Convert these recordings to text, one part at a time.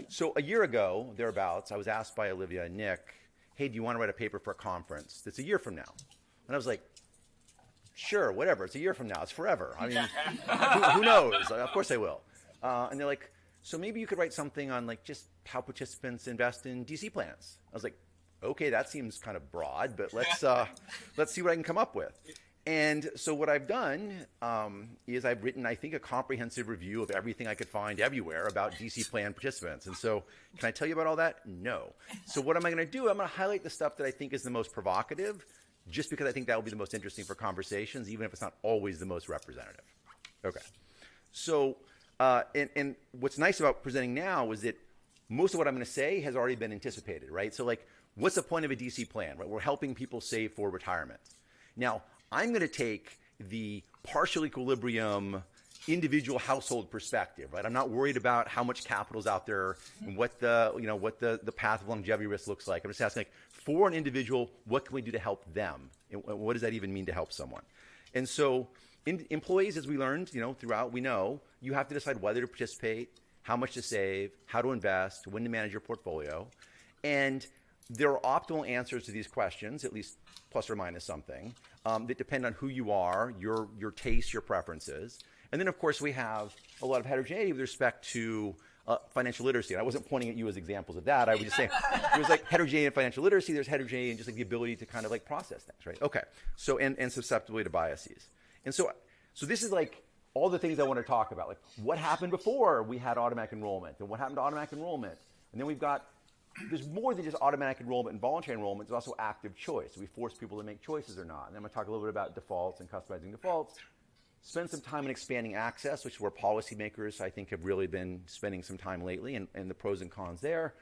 So a year ago, thereabouts, I was asked by Olivia and Nick, hey, do you want to write a paper for a conference that's a year from now? And I was like, sure, whatever. It's a year from now. It's forever. I mean, who knows? Of course I will. And they're like, so maybe you could write something on like just how participants invest in DC plans. I was like, okay, that seems kind of broad, but let's see what I can come up with. And so what I've done is I've written, I think, a comprehensive review of everything I could find everywhere about DC plan participants. And so can I tell you about all that? No. So what am I going to do? I'm going to highlight the stuff that I think is the most provocative, just because I think that will be the most interesting for conversations, even if it's not always the most representative. Okay. So, and what's nice about presenting now is that most of what I'm going to say has already been anticipated, right? So like, what's the point of a DC plan, right? We're helping people save for retirement. Now, I'm going to take the partial equilibrium individual household perspective, right? I'm not worried about how much capital is out there and what the path of longevity risk looks like. I'm just asking, like, for an individual, what can we do to help them? And what does that even mean to help someone? And so employees, as we learned, throughout, we know you have to decide whether to participate, how much to save, how to invest, when to manage your portfolio. And there are optimal answers to these questions, at least plus or minus something, that depend on who you are, your tastes, your preferences. And then, of course, we have a lot of heterogeneity with respect to financial literacy. And I wasn't pointing at you as examples of that. I was just saying there's like heterogeneity in financial literacy. There's heterogeneity in just like the ability to kind of like process things, right? Okay. So, and susceptibility to biases. And so this is like all the things I want to talk about. Like what happened before we had automatic enrollment and what happened to automatic enrollment. And then there's more than just automatic enrollment and voluntary enrollment. There's also active choice. We force people to make choices or not. And I'm going to talk a little bit about defaults and customizing defaults. Spend some time in expanding access, which is where policymakers, I think, have really been spending some time lately, and the pros and cons there.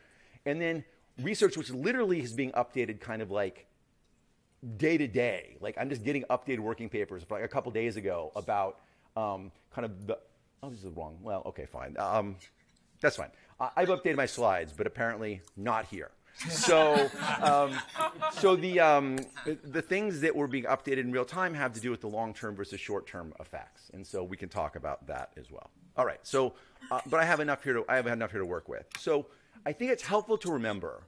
And then research, which literally is being updated kind of like day to day. Like I'm just getting updated working papers like a couple days ago about kind of this is wrong. Well, okay, fine. That's fine. I've updated my slides, but apparently not here. So, the things that were being updated in real time have to do with the long-term versus short-term effects, and so we can talk about that as well. All right. So, but I have enough here to work with. So, I think it's helpful to remember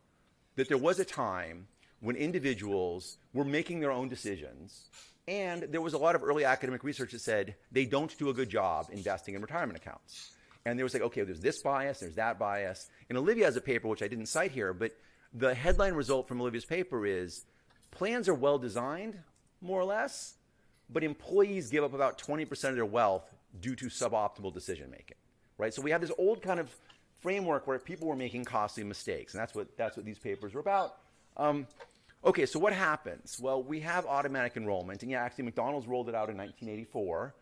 that there was a time when individuals were making their own decisions, and there was a lot of early academic research that said they don't do a good job investing in retirement accounts. And there was like, okay, there's this bias, there's that bias. And Olivia has a paper, which I didn't cite here, but the headline result from Olivia's paper is plans are well designed, more or less, but employees give up about 20% of their wealth due to suboptimal decision making, right? So we have this old kind of framework where people were making costly mistakes, and that's what these papers were about. Okay, so what happens? Well, we have automatic enrollment, and yeah, actually McDonald's rolled it out in 1984.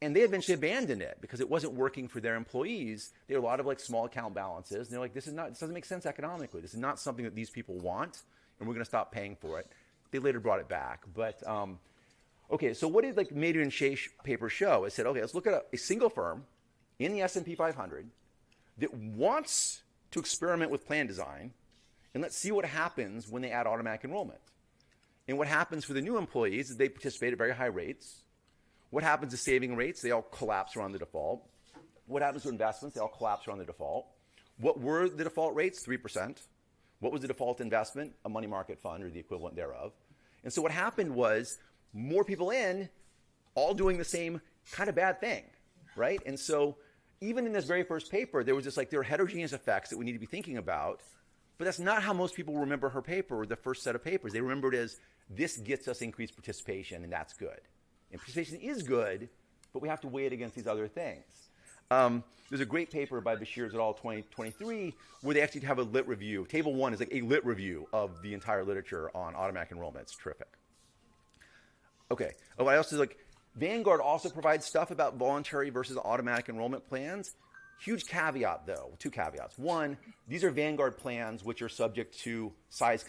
And they eventually abandoned it because it wasn't working for their employees. They had a lot of like small account balances. And they're like, this doesn't make sense economically. This is not something that these people want, and we're going to stop paying for it. They later brought it back. But, okay, so what did like Mader and Shea paper show? It said, okay, let's look at a single firm in the S&P 500 that wants to experiment with plan design, and let's see what happens when they add automatic enrollment. And what happens for the new employees is they participate at very high rates. What happens to saving rates? They all collapse around the default. What happens to investments? They all collapse around the default. What were the default rates? 3%. What was the default investment? A money market fund or the equivalent thereof. And so what happened was more people in, all doing the same kind of bad thing, right? And so even in this very first paper, there was just like there are heterogeneous effects that we need to be thinking about. But that's not how most people remember her paper or the first set of papers. They remember it as this gets us increased participation, and that's good. And participation is good, but we have to weigh it against these other things. There's a great paper by Bashir et al. 2023 where they actually have a lit review. Table 1 is like a lit review of the entire literature on automatic enrollment. It's terrific. Okay. Oh, I also like Vanguard also provides stuff about voluntary versus automatic enrollment plans. Huge caveat, though. Two caveats. One, these are Vanguard plans which are subject to size.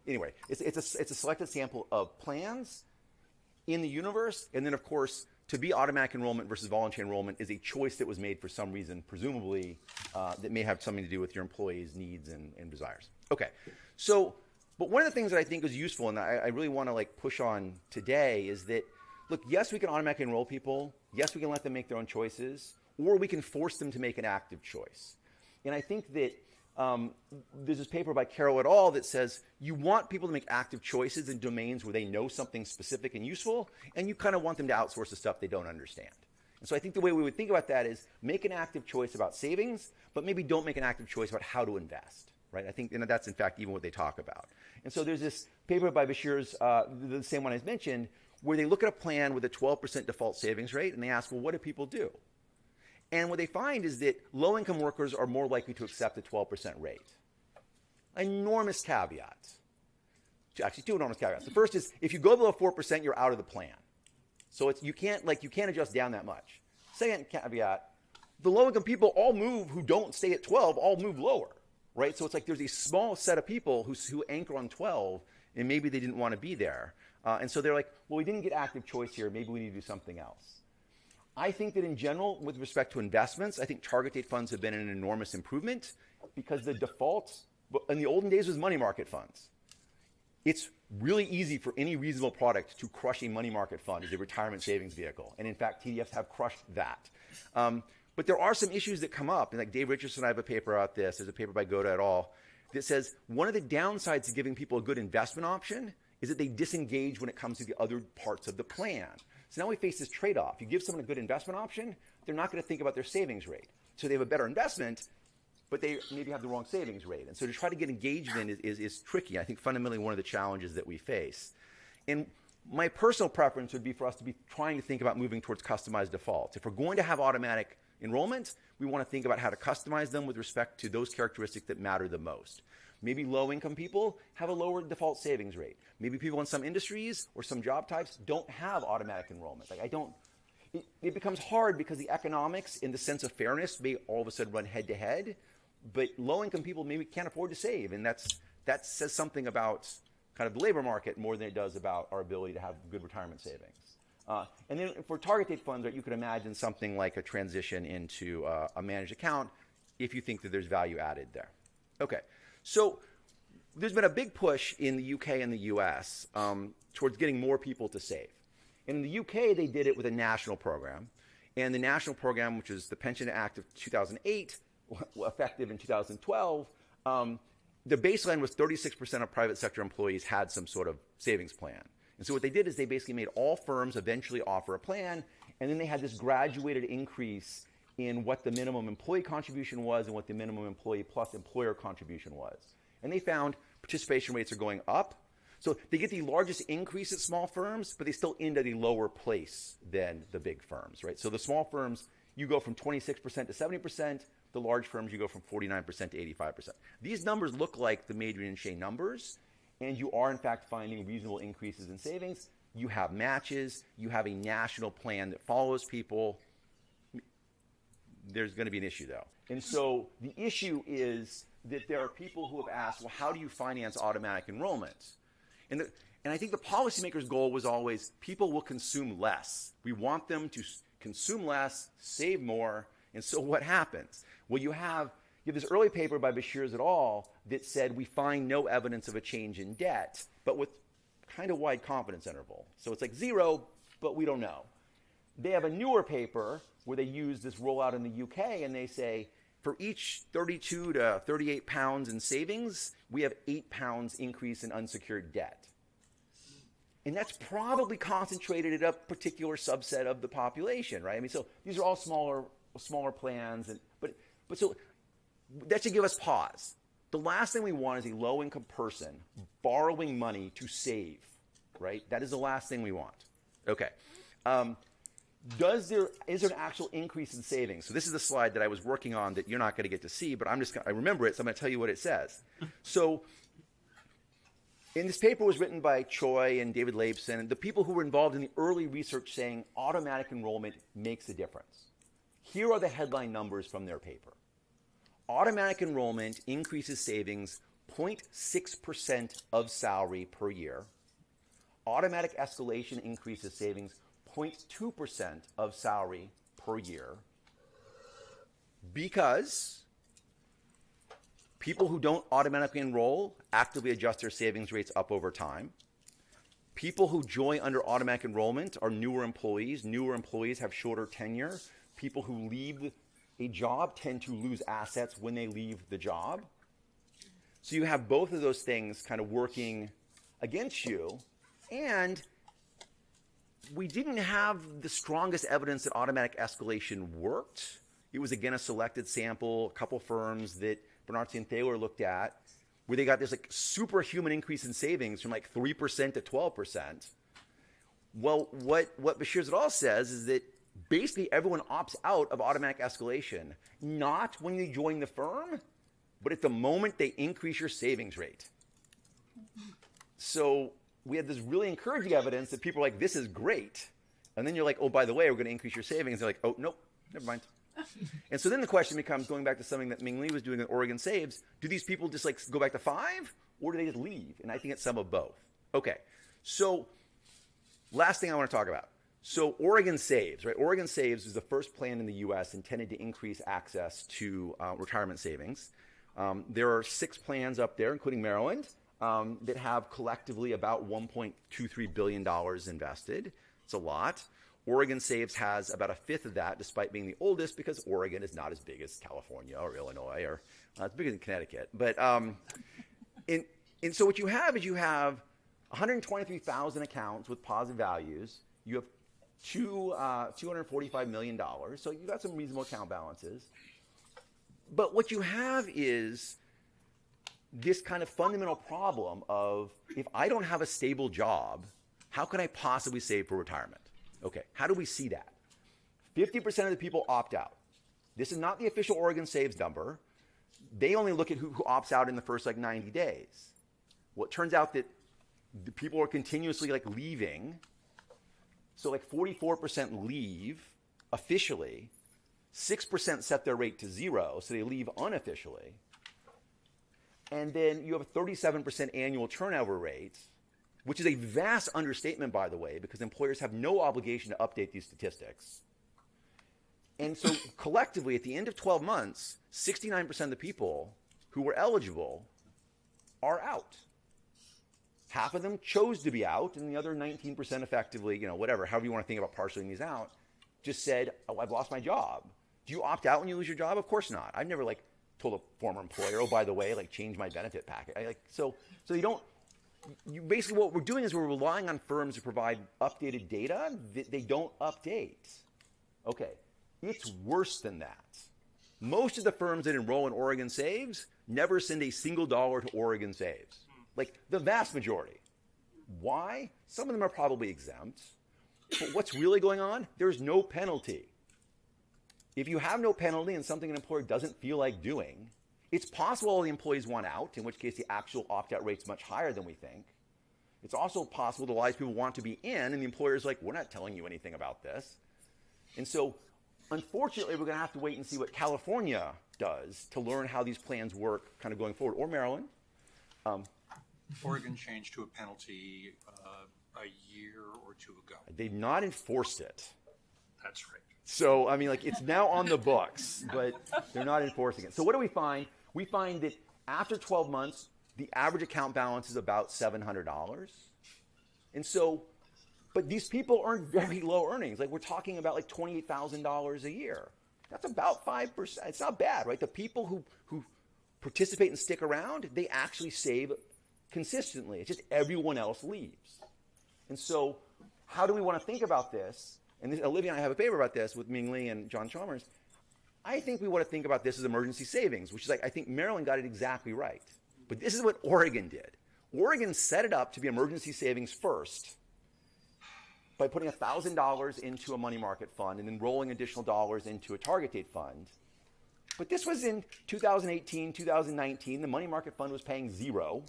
Anyway, it's a selected sample of plans in the universe, and then of course, to be automatic enrollment versus voluntary enrollment is a choice that was made for some reason, presumably that may have something to do with your employees' needs and desires. Okay, so, but one of the things that I think is useful, and I really want to like push on today, is that, look, yes, we can automatically enroll people. Yes, we can let them make their own choices, or we can force them to make an active choice. And I think that there's this paper by Carroll et al. That says you want people to make active choices in domains where they know something specific and useful, and you kind of want them to outsource the stuff they don't understand. And so I think the way we would think about that is make an active choice about savings, but maybe don't make an active choice about how to invest, right? I think that's, in fact, even what they talk about. And so there's this paper by Bashir's, the same one I mentioned, where they look at a plan with a 12% default savings rate, and they ask, well, what do people do? And what they find is that low-income workers are more likely to accept a 12% rate. Enormous caveats. Actually, two enormous caveats. The first is if you go below 4%, you're out of the plan. So you can't adjust down that much. Second caveat, the low-income people all move who don't stay at 12, all move lower, right? So it's like there's a small set of people who anchor on 12, and maybe they didn't want to be there. And so they're like, well, we didn't get active choice here. Maybe we need to do something else. I think that in general, with respect to investments, I think target date funds have been an enormous improvement because the default in the olden days was money market funds. It's really easy for any reasonable product to crush a money market fund as a retirement savings vehicle. And in fact, TDFs have crushed that. But there are some issues that come up. And like Dave Richardson and I have a paper out this. There's a paper by Goda et al. That says one of the downsides of giving people a good investment option is that they disengage when it comes to the other parts of the plan. So now we face this trade-off. You give someone a good investment option, they're not going to think about their savings rate. So they have a better investment, but they maybe have the wrong savings rate. And so to try to get engagement is tricky. I think fundamentally one of the challenges that we face. And my personal preference would be for us to be trying to think about moving towards customized defaults. If we're going to have automatic enrollment, we want to think about how to customize them with respect to those characteristics that matter the most. Maybe low-income people have a lower default savings rate. Maybe people in some industries or some job types don't have automatic enrollment. It becomes hard because the economics in the sense of fairness may all of a sudden run head-to-head, but low-income people maybe can't afford to save, and that says something about kind of the labor market more than it does about our ability to have good retirement savings. And then for target date funds, right, you could imagine something like a transition into a managed account if you think that there's value added there. Okay. So there's been a big push in the UK and the US towards getting more people to save. In the UK, they did it with a national program. And the national program, which is the Pension Act of 2008, effective in 2012, the baseline was 36% of private sector employees had some sort of savings plan. And so what they did is they basically made all firms eventually offer a plan, and then they had this graduated increase in what the minimum employee contribution was and what the minimum employee plus employer contribution was. And they found participation rates are going up. So they get the largest increase at small firms, but they still end at a lower place than the big firms, right? So the small firms, you go from 26% to 70%. The large firms, you go from 49% to 85%. These numbers look like the Madrian and Shea numbers, and you are, in fact, finding reasonable increases in savings. You have matches. You have a national plan that follows people. There's going to be an issue, though. And so the issue is that there are people who have asked, well, how do you finance automatic enrollment? And I think the policymakers' goal was always people will consume less. We want them to consume less, save more. And so what happens? Well, you have this early paper by Bashir's et al. That said we find no evidence of a change in debt, but with kind of wide confidence interval. So it's like 0, but we don't know. They have a newer paper where they use this rollout in the UK, and they say for each 32 to 38 pounds in savings, we have 8 pounds increase in unsecured debt. And that's probably concentrated at a particular subset of the population, right? I mean, so these are all smaller plans, but so that should give us pause. The last thing we want is a low-income person borrowing money to save, right? That is the last thing we want. Okay. Is there an actual increase in savings? So this is the slide that I was working on that you're not going to get to see, but I remember it, so I'm going to tell you what it says. So in this paper was written by Choi and David Leibson, and the people who were involved in the early research saying automatic enrollment makes a difference. Here are the headline numbers from their paper. Automatic enrollment increases savings 0.6% of salary per year. Automatic escalation increases savings 0.2% of salary per year because people who don't automatically enroll actively adjust their savings rates up over time. People who join under automatic enrollment are newer employees. Newer employees have shorter tenure. People who leave a job tend to lose assets when they leave the job. So you have both of those things kind of working against you. And we didn't have the strongest evidence that automatic escalation worked. It was, again, a selected sample, a couple firms that Bernardsson and Thaler looked at, where they got this like superhuman increase in savings from like 3% to 12%. Well, what Bashir et al. Says is that basically everyone opts out of automatic escalation, not when you join the firm, but at the moment they increase your savings rate. So we had this really encouraging evidence that people are like, this is great. And then you're like, oh, by the way, we're going to increase your savings. They're like, oh, nope, never mind. And so then the question becomes, going back to something that Ming Lee was doing at Oregon Saves, do these people just like go back to 5, or do they just leave? And I think it's some of both. Okay, so last thing I want to talk about. So Oregon Saves, right? Oregon Saves is the first plan in the U.S. intended to increase access to retirement savings. There are 6 plans up there, including Maryland, that have collectively about $1.23 billion invested. It's a lot. Oregon Saves has about a fifth of that, despite being the oldest, because Oregon is not as big as California or Illinois, or it's bigger than Connecticut. But and so what you have is you have 123,000 accounts with positive values. You have $245 million, so you've got some reasonable account balances. But what you have is this kind of fundamental problem of, if I don't have a stable job, how can I possibly save for retirement? Okay, how do we see that? 50% of the people opt out. This is not the official Oregon Saves number. They only look at who opts out in the first like 90 days. Well, it turns out that the people are continuously like leaving. So like 44% leave officially, 6% set their rate to 0, so they leave unofficially. And then you have a 37% annual turnover rate, which is a vast understatement, by the way, because employers have no obligation to update these statistics. And so collectively, at the end of 12 months, 69% of the people who were eligible are out. Half of them chose to be out, and the other 19% effectively, whatever, however you want to think about parceling these out, just said, oh, I've lost my job. Do you opt out when you lose your job? Of course not. I've never told a former employer, oh, by the way, change my benefit packet. So you don't. Basically, what we're doing is we're relying on firms to provide updated data that they don't update. Okay, it's worse than that. Most of the firms that enroll in Oregon Saves never send a single dollar to Oregon Saves. The vast majority. Why? Some of them are probably exempt. But what's really going on? There's no penalty. If you have no penalty and something an employer doesn't feel like doing, it's possible all the employees want out, in which case the actual opt-out rate's much higher than we think. It's also possible that a lot of people want to be in, and the employer's like, we're not telling you anything about this. And so, unfortunately, we're going to have to wait and see what California does to learn how these plans work kind of going forward, or Maryland. Oregon changed to a penalty a year or 2 ago. They've not enforced it. That's right. So, it's now on the books, but they're not enforcing it. So what do we find? We find that after 12 months, the average account balance is about $700. And so, but these people earn very low earnings. We're talking about $28,000 a year. That's about 5%. It's not bad, right? The people who participate and stick around, they actually save consistently. It's just everyone else leaves. And so how do we want to think about this? And Olivia and I have a paper about this with Ming Lee and John Chalmers. I think we want to think about this as emergency savings, which is I think Maryland got it exactly right. But this is what Oregon did. Oregon set it up to be emergency savings first by putting $1,000 into a money market fund and then rolling additional dollars into a target date fund. But this was in 2018, 2019. The money market fund was paying 0.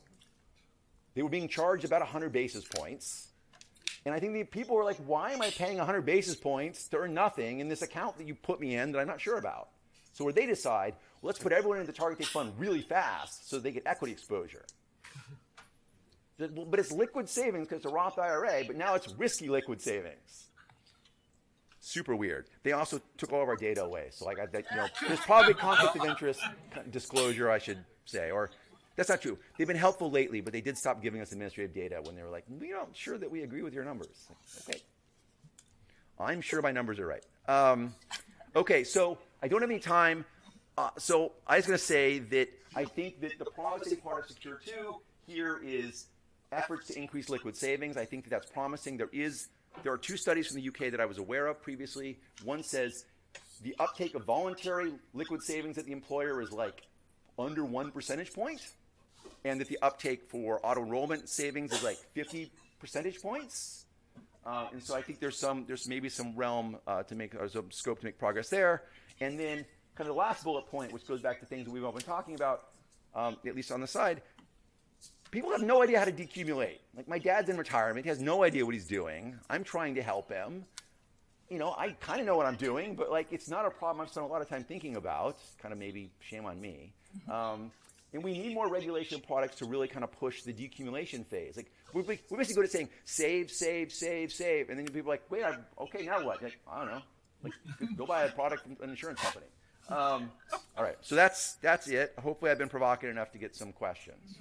They were being charged about 100 basis points. And I think the people were like, why am I paying 100 basis points to earn nothing in this account that you put me in that I'm not sure about? So where they decide, well, let's put everyone in the target date fund really fast so they get equity exposure. But it's liquid savings because it's a Roth IRA, but now it's risky liquid savings. Super weird. They also took all of our data away. So there's probably conflict of interest disclosure, I should say, or that's not true. They've been helpful lately, but they did stop giving us administrative data when they were like, we're not sure that we agree with your numbers. Okay. I'm sure my numbers are right. Okay, so I don't have any time. So I was going to say that I think that the promising part of Secure 2 here is efforts to increase liquid savings. I think that that's promising. There are 2 studies from the UK that I was aware of previously. One says the uptake of voluntary liquid savings at the employer is like under 1 percentage point, and that the uptake for auto-enrollment savings is like 50 percentage points. And so I think there's maybe some realm some scope to make progress there. And then kind of the last bullet point, which goes back to things that we've all been talking about, at least on the side, people have no idea how to decumulate. Like my dad's in retirement, he has no idea what he's doing. I'm trying to help him. You know, I kind of know what I'm doing, but like it's not a problem I've spent a lot of time thinking about. Kind of maybe shame on me. And we need more regulation products to really kind of push the decumulation phase. Like we're basically good at saying save, save, save, save, and then people are like, wait, okay, now what? Like, I don't know. Like go buy a product from an insurance company. All right, so that's it. Hopefully, I've been provocative enough to get some questions.